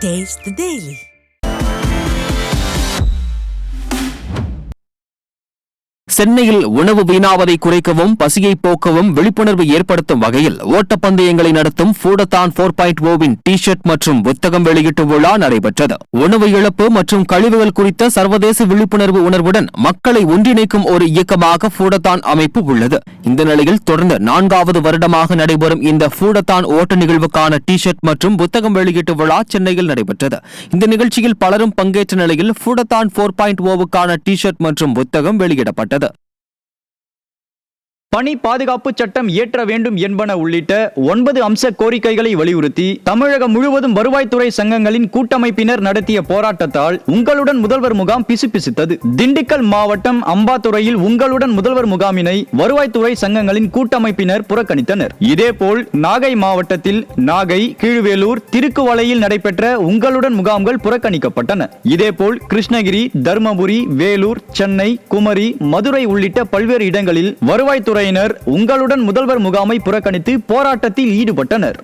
Taste the Daily. சென்னையில் உணவு வீணாவதை குறைக்கவும் பசியை போக்கவும் விழிப்புணர்வு ஏற்படுத்தும் வகையில் ஓட்டப்பந்தயங்களை நடத்தும் ஃபூடத்தான் 4.0 டி ஷர்ட் மற்றும் புத்தகம் வெளியீட்டு விழா நடைபெற்றது. உணவு இழப்பு மற்றும் கழிவுகள் குறித்த சர்வதேச விழிப்புணர்வு உணர்வுடன் மக்களை ஒன்றிணைக்கும் ஒரு இயக்கமாக ஃபூடத்தான் அமைப்பு உள்ளது. இந்த நிலையில் தொடர்ந்து 4வது வருடமாக நடைபெறும் இந்த ஃபூடத்தான் ஓட்ட நிகழ்வுக்கான டி ஷர்ட் மற்றும் புத்தகம் வெளியீட்டு விழா சென்னையில் நடைபெற்றது. இந்த நிகழ்ச்சியில் பலரும் பங்கேற்ற நிலையில் ஃபூடத்தான் 4.0க்கான டி ஷர்ட் மற்றும் புத்தகம் வெளியிடப்பட்டது. பணி பாதுகாப்பு சட்டம் இயற்ற வேண்டும் என்பன உள்ளிட்ட 9 அம்ச கோரிக்கைகளை வலியுறுத்தி தமிழகம் முழுவதும் வருவாய்த்துறை சங்கங்களின் கூட்டமைப்பினர் நடத்திய போராட்டத்தால் உங்களுடன் முதல்வர் முகாம் பிசுபிசுத்தது. திண்டுக்கல் மாவட்டம் அம்பாத்துறையில் உங்களுடன் முதல்வர் முகாமினை வருவாய்த்துறை சங்கங்களின் கூட்டமைப்பினர் புறக்கணித்தனர். இதேபோல் நாகை மாவட்டத்தில் நாகை, கீழ்வேலூர், திருக்குவளையில் நடைபெற்ற உங்களுடன் முகாம்கள் புறக்கணிக்கப்பட்டன. இதேபோல் கிருஷ்ணகிரி, தர்மபுரி, வேலூர், சென்னை, குமரி, மதுரை உள்ளிட்ட பல்வேறு இடங்களில் வருவாய்த்துறை உங்களுடன் முதல்வர் முகாமை புறக்கணித்து போராட்டத்தில் ஈடுபட்டனர்.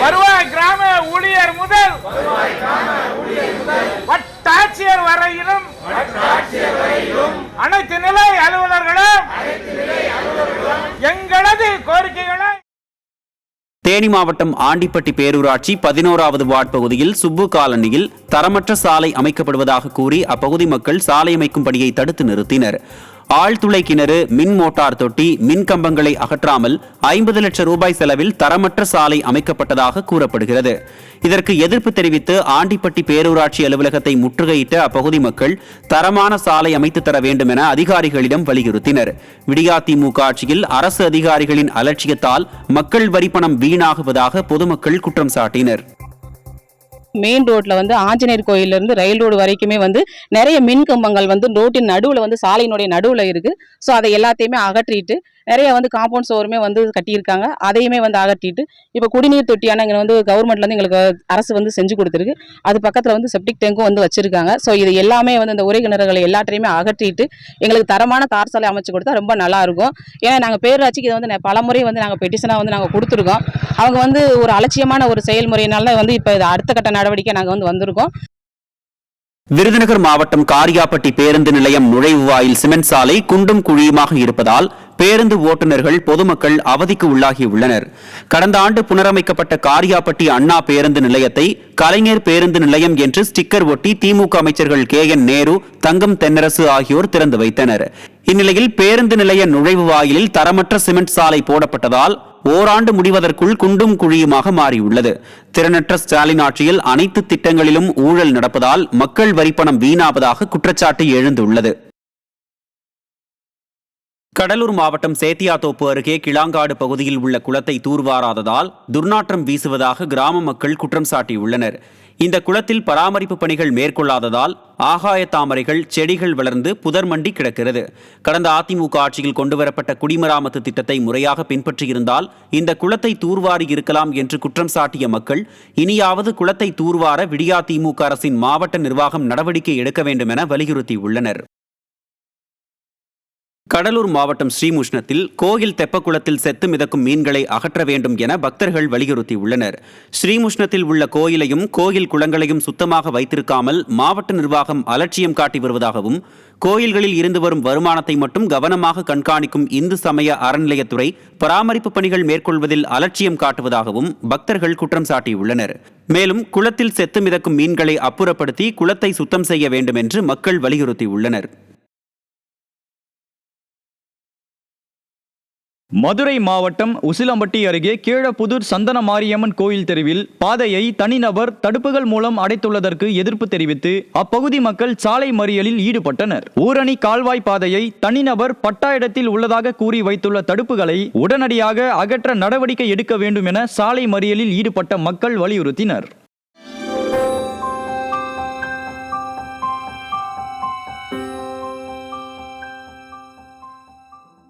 வருவாய் கிராம ஊழியர் முதல் வட்டாட்சியர் வரையிலும் அனைத்து நிலை அலுவலர்களும் எங்களது கோரிக்கைகளை தேனி மாவட்டம் ஆண்டிப்பட்டி பேரூராட்சி 11வது வார்டு பகுதியில் சுப்பு காலனியில் தரமற்ற சாலை அமைக்கப்படுவதாக கூறி அப்பகுதி மக்கள் சாலை அமைக்கும் பணியை தடுத்து நிறுத்தினர். ஆழ்துளை கிணறு, மின் மோட்டார் தொட்டி, மின் கம்பங்களை அகற்றாமல் 50 லட்சம் ரூபாய் செலவில் தரமற்ற சாலை அமைக்கப்பட்டதாக கூறப்படுகிறது. இதற்கு எதிர்ப்பு தெரிவித்து ஆண்டிப்பட்டி பேரூராட்சி அலுவலகத்தை முற்றுகையிட்ட அப்பகுதி மக்கள் தரமான சாலை அமைத்து தர வேண்டும் என அதிகாரிகளிடம் வலியுறுத்தினர். விடியா திமுக ஆட்சியில் அரசு அதிகாரிகளின் அலட்சியத்தால் மக்கள் வரிப்பணம் வீணாகுவதாக பொதுமக்கள் குற்றம் சாட்டினர். மெயின் ரோட்ல ஆஞ்சநேயர் கோயில்ல இருந்து ரயில் ரோடு வரைக்குமே நிறைய மின் கம்பங்கள் ரோட்டின் நடுவுல சாலையினுடைய நடுவுல இருக்கு. ஸோ அதை எல்லாத்தையுமே அகற்றிட்டு நிறைய காம்பவுண்ட் சோருமே கட்டியிருக்காங்க. அதையுமே அகற்றிட்டு இப்போ குடிநீர் தொட்டியான இங்கே கவர்மெண்ட்ல இருந்து எங்களுக்கு அரசு செஞ்சு கொடுத்துருக்கு. அது பக்கத்துல செப்டிக் டேங்கும் வச்சிருக்காங்க. ஸோ இது எல்லாமே இந்த உரை கிணறுகளை எல்லாத்தையுமே அகற்றிட்டு எங்களுக்கு தரமான தார் சாலை அமைச்சு கொடுத்தா ரொம்ப நல்லா இருக்கும். ஏன்னா நாங்கள் பேரூராட்சிக்கு இதை பலமுறை நாங்கள் பெட்டிஷனா நாங்கள் கொடுத்துருக்கோம். அவங்க ஒரு அலட்சியமான ஒரு செயல்முறையினால இப்போ அடுத்த கட்ட நடவடிக்கை நாங்கள் வந்திருக்கோம். விருதுநகர் மாவட்டம் காரியாப்பட்டி பேருந்து நிலையம் நுழைவு வாயில் சிமெண்ட் சாலை குண்டும் குழியுமாக இருப்பதால் பேருந்து ஓட்டுநர்கள், பொதுமக்கள் அவதிக்கு உள்ளாகியுள்ளனர். கடந்த ஆண்டு புனரமைக்கப்பட்ட காரியாப்பட்டி அண்ணா பேருந்து நிலையத்தை கலைஞர் பேருந்து நிலையம் என்று ஸ்டிக்கர் ஒட்டி திமுக அமைச்சர்கள் KN நேரு, தங்கம் தென்னரசு ஆகியோர் திறந்து வைத்தனர். இந்நிலையில் பேருந்து நிலைய நுழைவு வாயிலில் தரமற்ற சிமெண்ட் சாலை போடப்பட்டதால் ஓராண்டு முடிவதற்குள் குண்டும் குழியுமாக மாறியுள்ளது. திறனற்ற ஸ்டாலின் ஆட்சியில் அனைத்து திட்டங்களிலும் ஊழல் நடப்பதால் மக்கள் வரிப்பணம் வீணாவதாக குற்றச்சாட்டு எழுந்துள்ளது. கடலூர் மாவட்டம் சேத்தியாத்தோப்பு அருகே கிளாங்காடு பகுதியில் உள்ள குளத்தை தூர்வாராததால் துர்நாற்றம் வீசுவதாக கிராம மக்கள் குற்றம் சாட்டியுள்ளனர். இந்த குளத்தில் பராமரிப்பு பணிகள் மேற்கொள்ளாததால் ஆகாய தாமரைகள், செடிகள் வளர்ந்து புதர் மண்டி கிடக்கிறது. கடந்த அதிமுக ஆட்சியில் கொண்டுவரப்பட்ட குடிமராமத்து திட்டத்தை முறையாக பின்பற்றியிருந்தால் இந்த குளத்தை தூர்வாரி இருக்கலாம் என்று குற்றம் சாட்டிய மக்கள் இனியாவது குளத்தை தூர்வார விடியா திமுக அரசின் மாவட்ட நிர்வாகம் நடவடிக்கை எடுக்க வேண்டும் என வலியுறுத்தியுள்ளனர். கடலூர் மாவட்டம் ஸ்ரீமுஷ்ணத்தில் கோயில் தெப்பக்குளத்தில் செத்து மிதக்கும் மீன்களை அகற்ற வேண்டும் என பக்தர்கள் வலியுறுத்தியுள்ளனர். ஸ்ரீமுஷ்ணத்தில் உள்ள கோயிலையும் கோயில் குளங்களையும் சுத்தமாக வைத்திருக்காமல் மாவட்ட நிர்வாகம் அலட்சியம் காட்டி வருவதாகவும், கோயில்களில் இருந்து வரும் வருமானத்தை மட்டும் கவனமாக கண்காணிக்கும் இந்து சமய அறநிலையத்துறை பராமரிப்பு பணிகள் மேற்கொள்வதில் அலட்சியம் காட்டுவதாகவும் பக்தர்கள் குற்றம் சாட்டியுள்ளனர். மேலும் குளத்தில் செத்து மிதக்கும் மீன்களை அப்புறப்படுத்தி குளத்தை சுத்தம் செய்ய வேண்டும் என்று மக்கள் வலியுறுத்தியுள்ளனர். மதுரை மாவட்டம் உசிலம்பட்டி அருகே கீழப்புதூர் சந்தன மாரியம்மன் கோயில் தெருவில் பாதையை தனிநபர் தடுப்புகள் மூலம் அடைத்துள்ளதற்கு எதிர்ப்பு தெரிவித்து அப்பகுதி மக்கள் சாலை மறியலில் ஈடுபட்டனர். ஊரணி கால்வாய் பாதையை தனிநபர் பட்டா இடத்தில் உள்ளதாக கூறி வைத்துள்ள தடுப்புகளை உடனடியாக அகற்ற நடவடிக்கை எடுக்க வேண்டும் என சாலை மறியலில் ஈடுபட்ட மக்கள் வலியுறுத்தினர்.